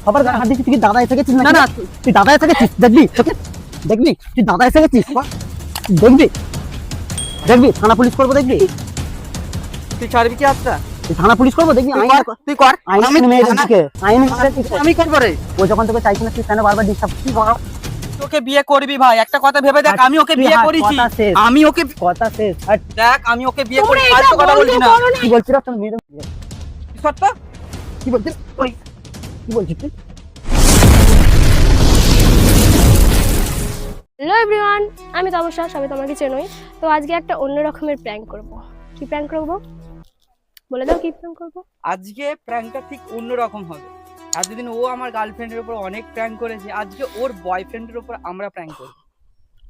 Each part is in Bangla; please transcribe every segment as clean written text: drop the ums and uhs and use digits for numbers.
সবার গায়ে হাত দিচ্ছিস, তুই কি দাদা এসে গেছিস? না না, তুই দাদা এসে গেছিস, দেখবি দেখবি, তুই দাদা এসে গেছিস, দেখবি দেখবি, থানা পুলিশ করবো, দেখবি তুই ছাড়বি কি হাতটা? তুই থানা পুলিশ করবো, দেখবি। তুই কর। আইন মেয়েদেরকে আইন মেয়েদেরকে আমি করবো রে। ও যখন তোকে চাইছি না, তুই কেন বারবার ডিস্টার্ব? তোকে বিয়ে করবি ভাই, একটা কথা ভেবে দেখ, আমি ওকে বিয়ে করেছি, আমি ওকে কথা শেষ। আর দেখ, আমি ওকে বিয়ে করি, ফালতু কথা বলছি না। কি বলছিস রে তোর মেয়েদের? সত্য কি বলছিস? ওই কি বলছিস তুই? হ্যালো এভরিওয়ান, আমি তমসা, সবাই তোমাকে চেনোই। তো আজকে একটা অন্য রকমের প্র্যাঙ্ক করব। কি প্র্যাঙ্ক করব বলে দাও, কি প্র্যাঙ্ক করব? আজকে প্র্যাঙ্কটা ঠিক অন্যরকম হবে। এতদিন ও আমার গার্লফ্রেন্ডের উপর অনেক প্র্যাঙ্ক করেছে, আজকে ওর বয়ফ্রেন্ডের উপর আমরা প্র্যাঙ্ক করব।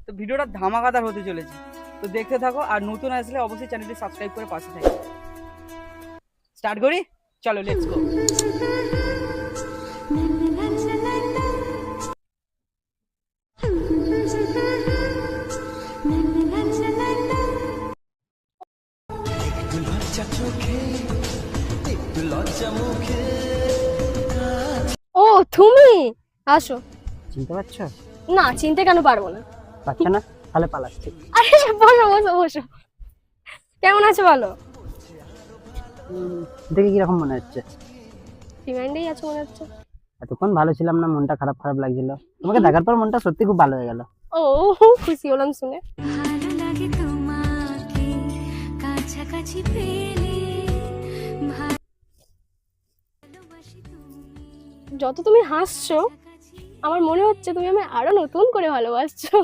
তো ভিডিওটা ধামাকাদার হতে চলেছে, তো দেখতে থাকো। আর নতুন আসলে অবশ্যই চ্যানেলটি সাবস্ক্রাইব করে পাশে থাকো। স্টার্ট করি, চলো লেটস গো। ও তুমি আসো। চিনতে পারছো? না, চিনতে কেন পারবো না? পারছো না? তাহলে পালাচ্ছি। আরে বসো বসো বসো। কেমন আছো বলো? দেখে কিরকম মনে হচ্ছে? ডিমান্ডেই আছো মনে হচ্ছে। এতক্ষণ ভালো ছিলাম না, মনটা খারাপ খারাপ লাগছিল। তোমাকে দেখার পর মনটা সত্যি খুব ভালো হয়ে গেল। ও খুশি হলাম শুনে। ভালো লাগে তোমাকে কাছাকাছি পেলে, ভালোবাসি তুমি যত তুমি হাসছো, আমার মনে হচ্ছে তুমি আমায় আরো নতুন করে ভালোবাসছো।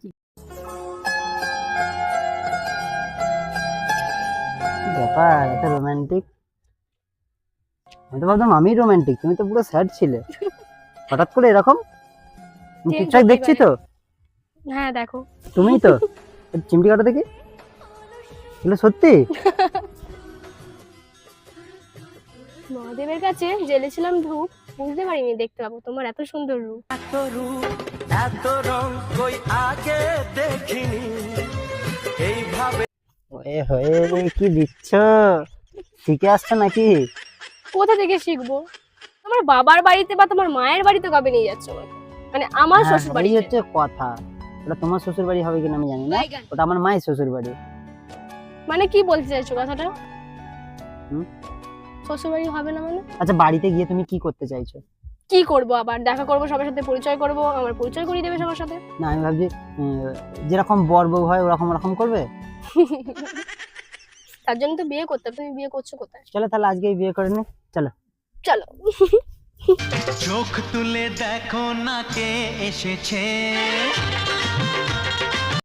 কি ব্যাপার, এত রোমান্টিক? আমি তো ভাবতাম আমি রোমান্টিক, তুমি তো পুরো স্যাড ছিলে। হঠাৎ করে এরকম? আমি Change ঠিকঠাক হতে দেখছি পারে। তো? হ্যাঁ দেখো। তুমিই তো? চিমটি কাটা দেখি, এগুলো সত্যি? মহাদেবের কাছে জেলেছিলাম ধূপ, বুঝতে পারিনি দেখতে পাবো তোমার এত সুন্দর রূপ। ওয়ে হয়ে কি দিচ্ছ? শিখে আসছো নাকি? কোথা থেকে শিখবো? তোমার বাবার বাড়িতে বা তোমার মায়ের বাড়িতে কবে নিয়ে যাচ্ছ আমাকে? মানে আমার হ্যাঁ, শ্বশুর বাড়ি এই হচ্ছে কথা। ওটা তোমার শ্বশুর বাড়ি হবে কিনা আমি জানি না, ওটা আমার মায়ের শ্বশুর বাড়ি। মানে কি বলতে চাইছো কথাটা? হুম? শ্বশুর বাড়ি হবে না মানে? আচ্ছা, বাড়িতে গিয়ে তুমি কি করতে চাইছো? কি করব, আবার দেখা করব, সবার সাথে পরিচয় করব, আমার পরিচয় করিয়ে দেবে সবার সাথে। না, আমি ভাবছি যেরকম বর বউ হয় ওরকম ওরকম করবে। তার জন্য তো বিয়ে করতে হবে। তুমি বিয়ে করছো কোথায়? চলো তাহলে আজকেই বিয়ে করে নে, চলো। চলো। চোখ তুলে দেখো না কে এসেছে।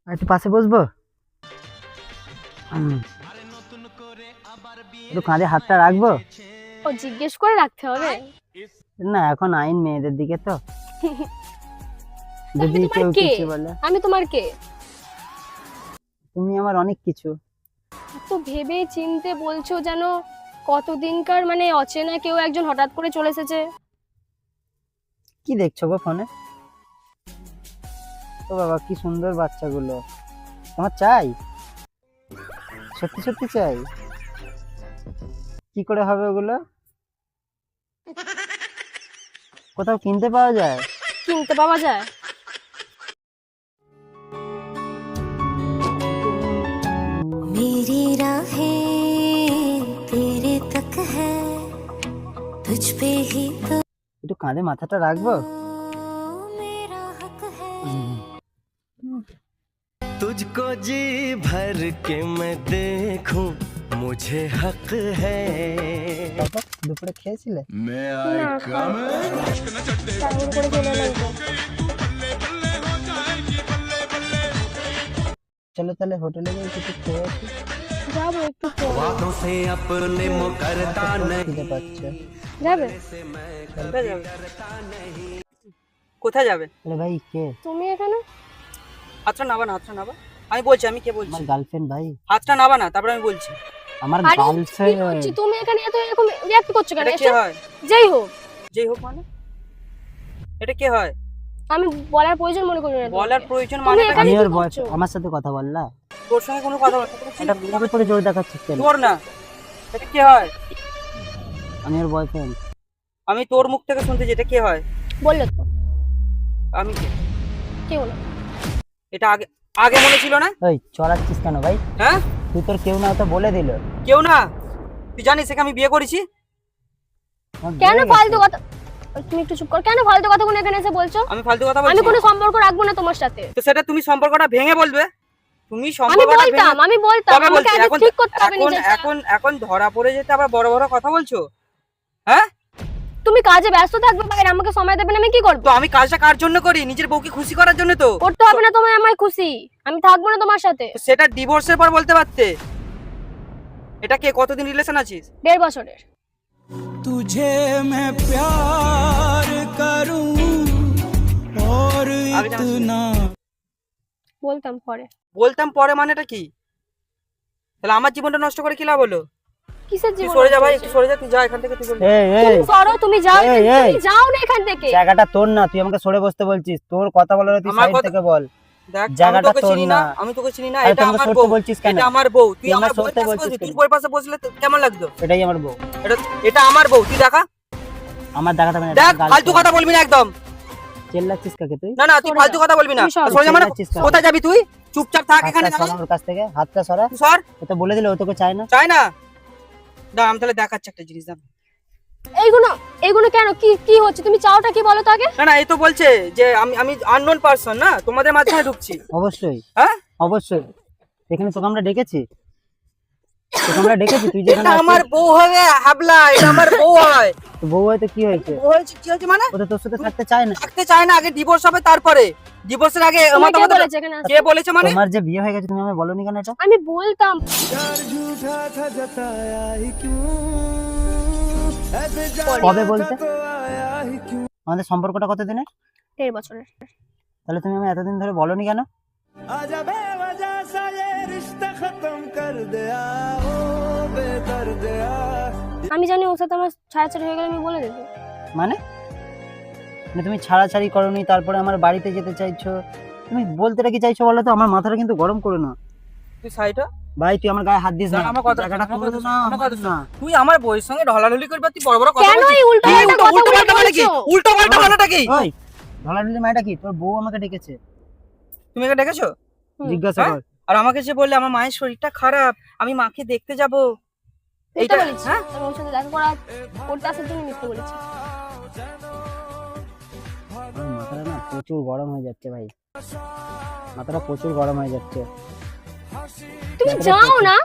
আর একটু পাশে বসবো? একটু কাঁধে হাতটা রাখবো? ও জিজ্ঞেস করে রাখতে হবে? না, এখন আইন মেয়েদের দিকে তো। যদি আমি তোমার কেউ কে? কিছু বলে। আমি তোমার কে? তুমি আমার অনেক কিছু। এত ভেবে চিনতে বলছো যেন কতদিনকার মানে অচেনা কেউ একজন হঠাৎ করে চলে এসেছে। কি দেখছো গো ফোনে? ও বাবা, কি সুন্দর বাচ্চাগুলো। তোমার চাই? সত্যি সত্যি চাই? কি করে হবে ওগুলো? কোথাও কিনতে পাওয়া যায়? কিনতে পাওয়া যায়? मेरी राहें तेरे तक है, तुझ पे ही तो একটু কাঁধে মাথাটা রাখবো? मेरा हक है। तुझको जी भर के मैं देखूं मुझे हक है। বাবা, দুপুরে খেয়েছিলে? मैं না, তাড়াহুড়ো করে চলে এলাম তো। চলো তাহলে হোটেলে গিয়ে কিছু খেয়ে আসি। যাবো একটু পরে। बातों से अपने मुकरता খিদে পাচ্ছে। যাবে? কোথায় যাবে? কোথায় যাবে? আরে ভাই, কে? তুমি এখানে? হাতটা নাবা না, হাতটা নাবা। আমি বলছি, আমি কে বলছি? আমার গার্লফ্রেন্ড ভাই। হাতটা নাবা না, তারপরে আমি বলছি। আমার আরে কি গার্লফ্রেন্ড। করছি তুমি এখানে এত এরকম রিঅ্যাক্ট করছো কেন? এটা কে এসো। হয়? যাই হোক, যেই হোক মানে, এটা কে হয়? আমি বলার প্রয়োজন মনে করি না তোমাকে। বলার প্রয়োজন তুমি মানে এখানে আমি কি ওর বয়স, করছো? আমার সাথে কথা বললা? তোর সঙ্গে কোনো কথা বলতে এটা বিয়ে করে জোর দেখাচ্ছিস কেন? তোর না, এটা কে হয়? আমি ওর বয়ফ্রেন্ড। আমি তোর মুখ থেকে শুনতে যেটা কে হয়? বললো তো, আমি কে? কেউ না। এটা আগে আগে মনে ছিল না? ওই চড়াচ্ছিস কেন ভাই? হ্যাঁ, তুই তোর কেউ না তো বলে দিল। কেউ না, তুই জানিস একে আমি বিয়ে করেছি? আমার কেন বিয়ে হয়ে ফালতু গেছে। কথা, ওই তুমি একটু চুপ কর। কেন ফালতু কথাগুলো এখানে এসে বলছো? আমি ফালতু কথা আমি বলছি? কোনো সম্পর্ক রাখবো না তোমার সাথে। তো সেটা তুমি সম্পর্কটা ভেঙে বলবে। তুমি আমি সম্পর্কটা ভেঙে বলতাম, আমি বলতাম, কবে আমাকে বলছি? আগে এখন ঠিক করতে হবে এখন নিজেরটা। এখন এখন ধরা পড়ে যেতে আবার বড় বড় কথা বলছো? হ্যাঁ, তুমি কাজে ব্যস্ত থাকবে বাইরে, আমাকে সময় দেবে না, আমি কি করবো? তো আমি কাজটা কার জন্য করি? নিজের বউকে খুশি করার জন্য তো। করতে হবে না তোমায় আমায় খুশি, আমি থাকবো না তোমার সাথে। তো সেটা ডিভোর্সের পর বলতে পারতে। এটা কে, কতদিন রিলেশন আছিস? 1.5 বছরের। तुझे मैं प्यार करूं और आगे जाना चाहिए। इतना বলতাম পরে। বলতাম পরে মানেটা কি? তাহলে আমার জীবনটা নষ্ট করে কি লাভ হলো? কিসের তুই জীবন? সরে যা ভাই, একটু সরে যা, তুই যা এখান থেকে, তুই সরে যা। এই এই তুমি সরো, তুমি যাও, এই, এই। তুমি যাও না এখান থেকে। জায়গাটা তোর না, তুই আমাকে সরে বসতে বলছিস। তোর কথা বলার তুই আমার সাইড কথা- থেকে বল। দেখ, আমি জায়গাটা তোকে তোর চিনি না, না। আমি তোকে চিনি না। আরে এটা তুই আমাকে আমার সরতে বউ, বলছিস কেন? এটা আমার বউ। তুই তুই আমার আমাকে বউয়ের সরতে পাশে বলছিস বসবি, কেন? তুই বউয়ের পাশে বসলে তো কেমন লাগতো? এটাই আমার বউ। এটা আমার বউ, তুই দেখা। আমার দেখাতে হবে না, দেখ, এটা ফালতু কথা বলবি না একদম। চেল্লাচ্ছিস কাকে তুই? না না, তুই সরে ফালতু যা। কথা বলবি না। তুমি সর। সরে যা মানে চেল্লাচ্ছিস কেন? কোথায় যাবি তুই? চুপচাপ থাক এখানে। হাতটা সরা ওর কাছ থেকে, হাতটা সরা। তুই সর। ও তো বলে দিল ও তোকে চায় না। চাই না। দাঁড়া, আমি তাহলে দেখাচ্ছি একটা জিনিস। দাঁড়া। এইগুলো এইগুলো কেন, কি কি হচ্ছে? তুমি চাওটা কি বলো তো আগে? না না, এই তো বলছে যে আমি আমি আননোন পারসন না, তোমাদের মাঝখানে ঢুকছি। অবশ্যই হ্যাঁ, অবশ্যই। এখানে তোকে আমরা ডেকেছি, তোকে আমরা ডেকেছি, তুই যে এখানে এটা আমার আছিস। বউ হবে হাবলা, এটা আমার বউ হয়। তো বউ হয়তো কি হয়েছে? বউ হয়েছে কি হয়েছে মানে? ও তো তোর সাথে থাকতে চায় না। থাকতে চায় না, আগে ডিভোর্স হবে তারপরে। ডিভোর্সের আগে তোমায় কে মাথা বলেছে এখানে আসতে? কে বলেছে মানে? তোমার যে বিয়ে হয়ে গেছে তুমি আমায় বলনি কেন এটা? আমি বলতাম। प्यार झूठा था जताया ही क्यों ऐसे কবে বলতে? तो आया ही क्यों আমাদের সম্পর্কটা কতদিনের? 1.5 বছরের। তাহলে তুমি আমায় এতদিন ধরে বলনি কেন? आजा बेवजह सा ये रिश्ता खत्म कर दिया ओ बेदर्दिया আমি জানি ওর সাথে আমার ছাড়াছাড়ি হয়ে গেলে আমি বলে দেবো। মানে মানে তুমি ছাড়াছাড়ি করোনি, তারপরে আমার বাড়িতে যেতে চাইছো, তুমি বলতেটা কি চাইছো বলো তো? আমার মাথাটা কিন্তু গরম করো না তুই সাইডটা ভাই, তুই আমার গায়ে হাত দিস না। আমার কথা জায়গাটা আমার তোর কথা না, আমার আমার কথা না। তুই আমার বউয়ের সঙ্গে ঢলাঢলি করবি, তুই বড় বড় কথা কেন বলছিস। এই উল্টো কি পাল্টা উল্টো কথা পাল্টা মানে কি? বলছো? উল্টো পাল্টা মানেটা কি? ওই ঢলাঢলি মাইটা কি? তোর বউ আমাকে ডেকেছে, তুমি একে ডেকেছো? হুম। জিজ্ঞাসা হ্যাঁ? কর। আর আমাকে যে বললে আমার মায়ের শরীরটা খারাপ, আমি মাকে দেখতে যাব। মিথ্যে এইটা বলেছি। হ্যাঁ, আমি ওর সাথে দেখা করতে আসার জন্য মিথ্যে বলেছি। আমার মাথাটা না প্রচুর গরম হয়ে যাচ্ছে ভাই, মাথাটা প্রচুর গরম হয়ে যাচ্ছে। তুমি যাও না।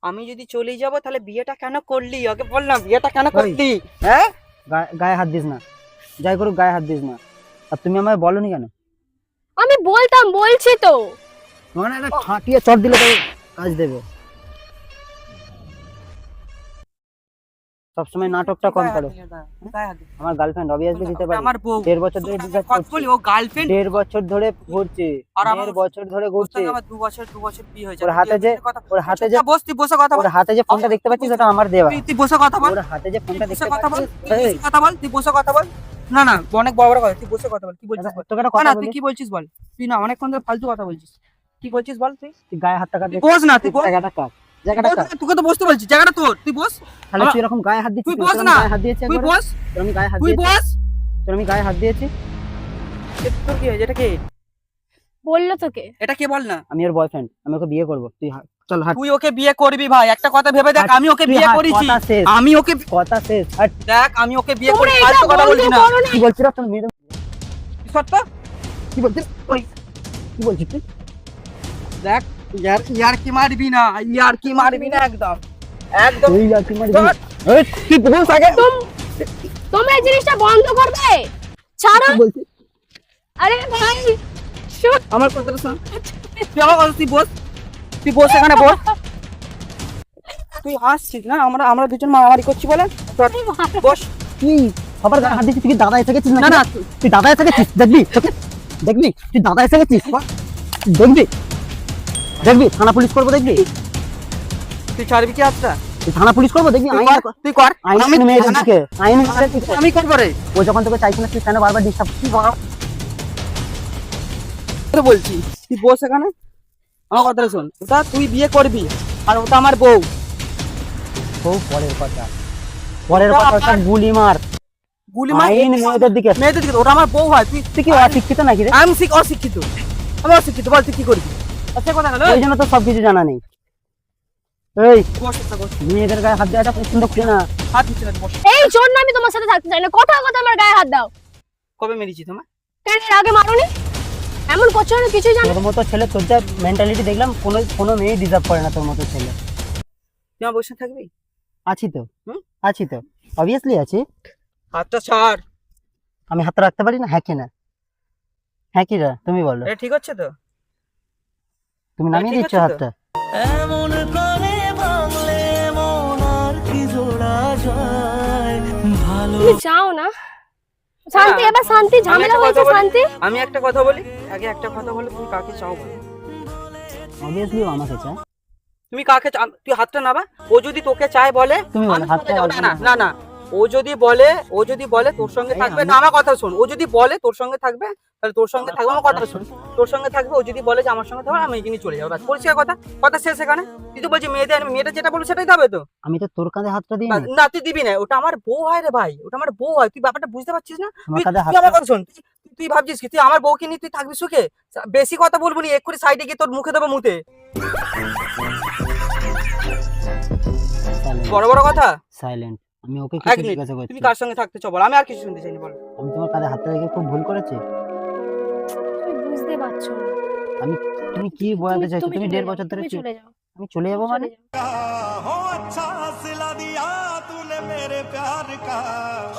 আমি যদি চলে যাব তাহলে বিয়েটা কেন করলি? ওকে বল না, বিয়েটা কেন করলি? হ্যাঁ, গায়ে হাত দিস না, যাই করুক গায়ে হাত দিস না। আর তুমি আমায় বলনি কেন? আমি বলতাম, বলছি তো। মানে একটা ঠাঁটিয়ে চট দিলে তো কাজ দেবে। সবসময় নাটকটা কম করো। গায়ে হাত দে। আমার গার্লফ্রেন্ড অবভিয়াসলি দিতে পারি। আমার বউ 1.5 বছর ধরে ডিসাইড কথা করছি, বলি, ও গার্লফ্রেন্ড। 1.5 বছর ধরে ঘুরছি, আর আমার- 1.5 বছর ধরে ঘুরছি। আমার 2 বছর বিয়ে হয়েছে। ওর হাতে যে- ওর হাতে যে- বস, তুই বসে কথা বল। ওর হাতে যে ফোনটা দেখতে পাচ্ছিস ওটা আমার দেওয়া। তুই বসে কথা বল। ওর হাতে যে ফোনটা তুই বসে দেখতে কথা বল, পাচ্ছিস, তুই বসে কথা বল, তুই বসে কথা বল। না না, অনেক বড় বড় কথা, তুই বসে কথা বল। কি বলছিস বল? তোকে একটা না কথা না, তুই বলি, কি বলছিস বল। তুই না অনেকক্ষণ ধরে ফালতু কথা বলছিস। কি বলছিস বল তুই? তুই গায়ে হাতটা কাট, তুই বস না, তুই বস। জায়গাটা কাট, জায়গাটা কাট। তোকে তো বসতে বলছি, জায়গাটা তোর, তুই বস। তাহলে তুই এরকম গায়ে হাত দিচ্ছিস তুই কেন? বস তোর না। আমি গায়ে হাত দিয়েছি তুই একবার? বস, তোর আমি গায়ে হাত তুই দিয়েছি? বস। তোর আমি গায়ে হাত দিয়েছি? তোর কি হয়েছে? এটা কে? বললো তোকে? এটা কে বল না। আমি ওর বয়ফ্রেন্ড, আমি ওকে বিয়ে করব। তুই চল হাট। তুই ওকে বিয়ে করবি ভাই, একটা কথা ভেবে দেখ। আমি ওকে তুই বিয়ে হাট, করেছি, কথা শেষ, আমি ওকে কথা শেষ। হাট। দেখ, আমি ওকে বিয়ে তোমরা করি, এটা ফালতু কথা বন্ধ বলবি না। করো না। কি বলছিস রে? তোর মেয়ে সত্য কি বলছিস? ওই কি বলছিস তুই? দেখ, ইয়ার কি মারবি না, ইয়ার কি মারবি না একদম একদম। তুই আর কি মারবি? এই তুই বস আগে। তোমরা এই জিনিসটা বন্ধ করবে। ছাড়ো। কি বলছিস? আরে ভাই শোন। আমার কথাটা শোন, তুই আমার কথা, তুই বস, তুই বস এখানে বস। তুই হাসছিস না? আমরা দুজন মারামারি করছি বলে? চল, বস। কি সবার গায়ে হাত দিচ্ছিস? তুই কি দাদা এসে গেছিস না নাকি? না, তুই দাদা এসে গেছিস? দেখবি তোকে, দেখবি তুই দাদা এসে গেছিস? দেখবি দেখবি থানা পুলিশ করবো, দেখবি তুই ছাড়বি কি হাতটা? তুই থানা পুলিশ করবো, দেখবি। তুই আইন কর, তুই কর। আইন আমি মেরে দিকে, আইন মেরে দিকে। আমি করবো রে। ও যখন তোকে চাইছিল তুই কেন বারবার ডিস্টার্ব? তো বলছি, তুই বস এখানে, আমার কথাটা শোন। ওটা তুই বিয়ে করবি, আর ওটা আমার বউ। বউ পরের কথা, পরের কথা সব গুলি মার গুলি মার আইন মেয়েদের দিকে। মেয়েদের দিকে, ওটা আমার বউ হয়। তুই কি অশিক্ষিত নাকি রে? আমি অশিক্ষিত, আমি অশিক্ষিত, বল তুই কি করবি? আচ্ছা কথা গেল, ওই জন্য তো সবকিছু জানা নেই। এই বস একটা বস, মেয়েদের গায়ে হাত দেওয়াটা পছন্দ করি না। হাত দিচ্ছে না, বস। এই জন্য আমি তোমার সাথে থাকতে চাই না, কথা কথা আমার গায়ে হাত দাও। কবে মেরেছি তোমার? কেন এর আগে মারোনি? এমন করছো না কিছুই জানো? তোর মতো ছেলে, তোর যা মেন্টালিটি দেখলাম, কোনো মেয়ে ডিজার্ভ করে না তোর মতো ছেলে। তুই আমার বসে থাকবি? আছি তো, হুম? আছি তো, অবভিয়াসলি আছি। হাতটা ছাড়। আমি হাতটা রাখতে পারি না? হ্যাঁ কি না? হ্যাঁ কি না? তুমি বলো। এটা ঠিক হচ্ছে তো? তুমি নামিয়ে ঠিক দিচ্ছ আছে তো? হাতটা। এমন করে ভাঙলে মন আর কি জোড়া যায় ভালো। তুমি যাও না শান্তি, এবার শান্তি, ঝামেলা হয়েছে শান্তি। আমি একটা কথা বলি, আগে একটা কথা বলে, তুমি কাকে চাও বলো? অবভিয়াসলি ও আমাকে চায়। তুমি কাকে তুই হাতটা নাবা। ও যদি তোকে চায় বলে, তুমি বলো, আমি হাতটা চলে যাবো। অল্প না না না, ও যদি বলে তোর সঙ্গে এই থাকবে, আমি- না আমার কথা শোন, ও যদি বলে তোর সঙ্গে থাকবে তাহলে তোর সঙ্গে থাকবে, আমার কথা শোন, তোর সঙ্গে থাকবে। ও যদি বলে যে আমার সঙ্গে থাকবে, আমি এখানে চলে যাবো, পরিষ্কার কথা, কথা শেষ এখানে। তুই তো বলছি মেয়েটা যেটা বলবে সেটাই হবে তো? আমি তো তোর কাঁধে হাতটা দিই না তুই দিবি না, ওটা আমার বউ হয় রে ভাই, ওটা আমার বউ হয়, তুই ব্যাপারটা বুঝতে পারছিস না? আমার তুই কাঁধে তুই আমার হাতটা। কথা শোন, তুই ভাবছিস কি তুই আমার বউকে নিয়ে তুই থাকবি সুখে? বেশি কথা বলবো নি, এক্ষুনি সাইডে গিয়ে তোর মুখে দেবো মুতে, বড় বড় কথা। সাইলেন্ট। আমি ওকে এক কিছু মিনিট, জিজ্ঞাসা করছি। তুমি কার সঙ্গে থাকতে চাও বল, আমি আর কিছু শুনতে চাইনি, বল। আমি তোমার কাঁধে হাতটা রেখে খুব ভুল করেছি। তুমি বুঝতে পারছো না। তুমি কি বোঝাতে চাইছো? তুমি চলে 1.5 যাও, বছর ধরে তুমি চলে যাও, আমি চলে যাবো মানে? চলে যাও। हो अच्छा सिला दिया तूने मेरे प्यार का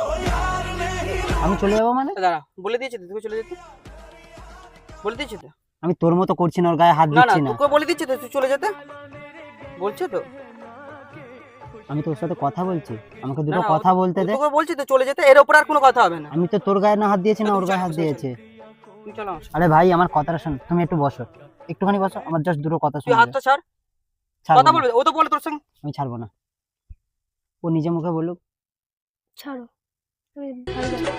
ओ यार नहीं। আমি চলে যাবো মানে? দাঁড়া, বলে দিয়েছি তো তোকে চলে যেতে, বলে দিয়েছি তো? আমি তোর মতো করছি না, ওর গায়ে হাত না না, দিচ্ছি না। তোকে বলে দিচ্ছি তো তুই চলে যেতে, বলছে তো? আমি তোর সাথে কথা বলছি, আমাকে না, দুটো না, কথা বলতে দে। তোকে বলছি তো চলে যেতে, এর উপর আর কোনো কথা হবে না। আমি তো তোর গায়ে না হাত দিয়েছি না, তুমি ওর গায়ে চলো, হাত চলো, দিয়েছে। তুই চলো আমার সাথে। আরে ভাই, আমার কথাটা শোন, তুমি একটু বসো, একটুখানি বসো, আমার জাস্ট দুটো কথা তুই শোনো। হাতটা ছাড়, ছাড়বো কথা না, বলবে, ও তো বলে তোর সঙ্গে। আমি ছাড়বো না। ও নিজে মুখে বলুক। ছাড়ো, তুমি ভালো যাও।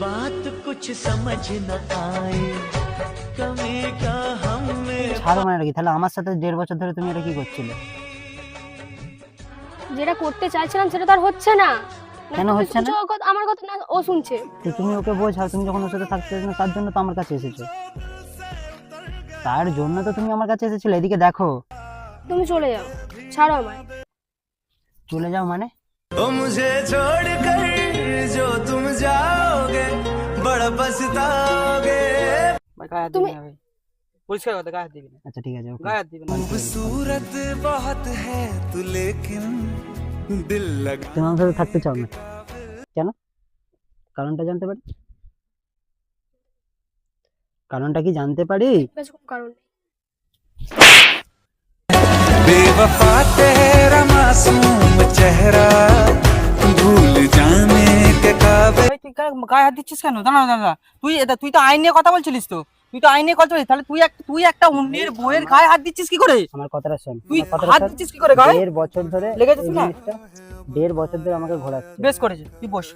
बात कुछ समझ न आए कमी क्या हम में। ছাড়ো মানে কি? তাহলে আমার সাথে 1.5 বছর ধরে তুমি এটা কি করছিলে? যেটা করতে চাইছিলাম সেটা তো আর হচ্ছে না। কেন তুমি হচ্ছে না? শুনছো আমার কথা না, ও শুনছে। তো তুমি ওকে বোঝাও, তুমি যখন ওর সাথে থাকতে চাইছো না, তার জন্য তো আমার কাছে এসেছো। তার জন্য তো তুমি আমার কাছে এসেছিলে। এদিকে দেখো। তুমি চলে যাও, ছাড়ো আমায়। চলে যাও মানে? ओ मुझे छोड़ कर जो तुम जाओगे बड़ा पछताओगे। ভাই গায়ে হাত দিবি তুমি- না ভাই, পরিষ্কার কথা, গায়ে হাত দিবি না, আচ্ছা ঠিক আছে, ওকে। গায়ে হাত দিবি না। खूबसूरत बहुत है तू लेकिन दिल लगा। তুমি আমার সাথে থাকতে চাও না কেন? কারণটা জানতে পারি? কারণটা কি জানতে পারি? ঠিক আছে, কোনো কারণ নেই। बेवफा तेरा मासूम चेहरा भूल जाने के काबिल। ভাই তুই গায়ে হাত দিচ্ছিস কেন? দাঁড়া দাঁড়া, তুই তো আইন নিয়ে কথা বলছিলিস তো, তুই তো আইন নিয়ে কথা বলছিস, তাহলে তুই একটা অন্যের বউয়ের গায়ে হাত দিচ্ছিস কি করে? আমার কথাটা শোন, তুই আমার কথাটা হাত শোন। দিচ্ছিস কি করে গায়ে? 1.5 বছর ধরে লেগেছে এই না? জিনিসটা, 1.5 বছর ধরে আমাকে ঘোরাচ্ছে। বেশ করেছে, তুই বস,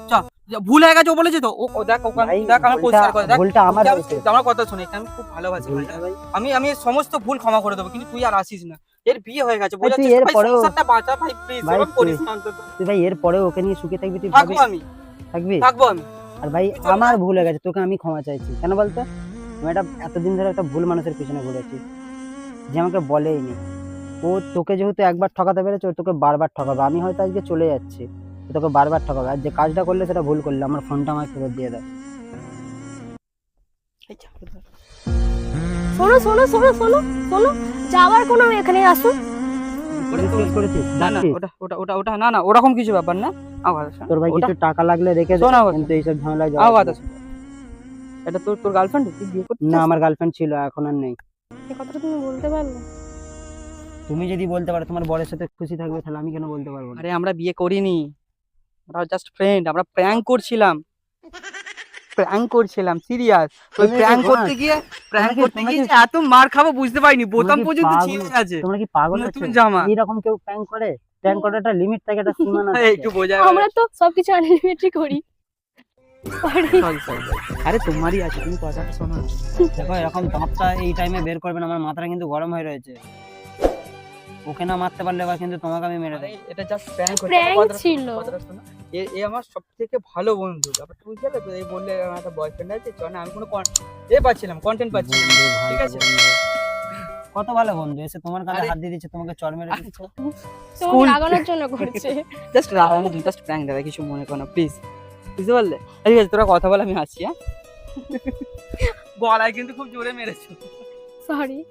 চ, ভুল হয়ে গেছে ও বলেছে তো, ও দেখ ভাই, দেখ আমার পরিষ্কার করে দেখ, ভুলটা আমার ওকে হয়েছে। আমার কথা শুনে, আমি খুব ভালোবাসি ভাই। ভুলটা ভাই, আমি এর সমস্ত ভুল ক্ষমা করে দেবো, কিন্তু তুই আর আসিস না। এর বিয়ে হয়ে গেছে, তুই বোঝাচ্ছিস এর ভাই, পরেও- সংসারটা বাঁচা ভাই, প্লিজ ভাই, এরকম করিস না অন্তত। তুই ভাই এর পরেও ওকে নিয়ে সুখে থাকবি? তুই থাকবো ভাবি আমি, থাকবি? থাকবো আমি। আর ভাই, তুই চলে আমার যা। ভুল হয়ে গেছে, তোকে আমি ক্ষমা চাইছি। কেন বলতো? আমি এতদিন ধরে একটা ভুল মানুষের পিছনে ঘুরেছি, যে আমাকে বলেইনি। ও তোকে যেহেতু একবার ঠকাতে পেরেছে, ও তোকে বারবার ঠকাবে। আমি হয়তো আজকে চলে যাচ্ছি, ও তোকে বারবার ঠকাবে। আর যে কাজটা করলে সেটা ভুল করলে, আমার ফোনটা আমায় ফেরত দিয়ে দাও। এই যা, শোনো শোনো শোনো শোনো শোনো, যাওয়ার কোনো এখানে আসুন। রিকোয়েস্ট করেছিস? না না, ডাকছিস? ওটা না না, ওরকম কিছু ব্যাপার না। আমার কথা শোন, তোর ভাই ওটা- কিছু টাকা লাগলে রেখে দে, শোন আমার কথা। কিন্তু এইসব ঝামেলায় আমার যাওয়া কথা শোন। এটা তোর গার্লফ্রেন্ড? তুই বিয়ে করছিস? না, আমার গার্লফ্রেন্ড ছিল, এখন আর নেই। এই কথাটা তুমি বলতে পারলে? তুমি যদি বলতে পারো তোমার বরের সাথে খুশি থাকবে, তাহলে আমি কেন বলতে পারবো না? আরে আমরা বিয়ে করিনি, আমরা জাস্ট ফ্রেন্ড, আমরা প্র্যাঙ্ক করছিলাম, সিরিয়াস। ওই তুমি প্র্যাঙ্ক কি করতে ঘোড়া? গিয়ে তোমরা কি- যে এত মার খাবো বুঝতে পারিনি, বোতাম কি পর্যন্ত পাগল? ছিঁড়ে আছে। তোমরা কি পাগল নতুন হচ্ছে? জামা। এইরকম কেউ প্র্যাঙ্ক করে? প্র্যাঙ্ক করার একটা লিমিট থাকে, একটা সীমানা থাকে। একটু বোঝা আমরা তো সবকিছু আনলিমিটেড করি। পারি। আরে তোমারই আছে, তুমি কথাটা শোনো। দেখো, এরকম দাঁতটা এই টাইমে বের করবে না, আমার মাথাটা কিন্তু গরম হয়ে রয়েছে। ওকে না মারতে পারলে এবার কিন্তু তোমাকে আমি মেরে আরে দেবো। এটা জাস্ট প্র্যাঙ্ক Prank ছিল। এ আমার সবথেকে ভালো বন্ধু, ব্যাপারটা বুঝতে পারলে তো? এই বললে আমার একটা বয়ফ্রেন্ড আছে, চ না, আমি কোনো পাচ্ছিলাম, কন্টেন্ট পাচ্ছিলাম, বন্ধু, ভালো ঠিক আছে? বন্ধু। কত ভালো বন্ধু, এসে তোমার কাঁধে আরে- হাত দিয়ে দিচ্ছে, তোমাকে চড় মেরে দিচ্ছে। তোমাকে School- লাগানোর জন্য করছে। জাস্ট প্র্যাঙ্ক দাদা, কিছু মনে করো না প্লিজ, বুঝতে পারলে? ঠিক আছে, তোরা কথা বলে আমি আসছি, হ্যাঁ? গলায় কিন্তু খুব জোরে মেরেছো। সরি।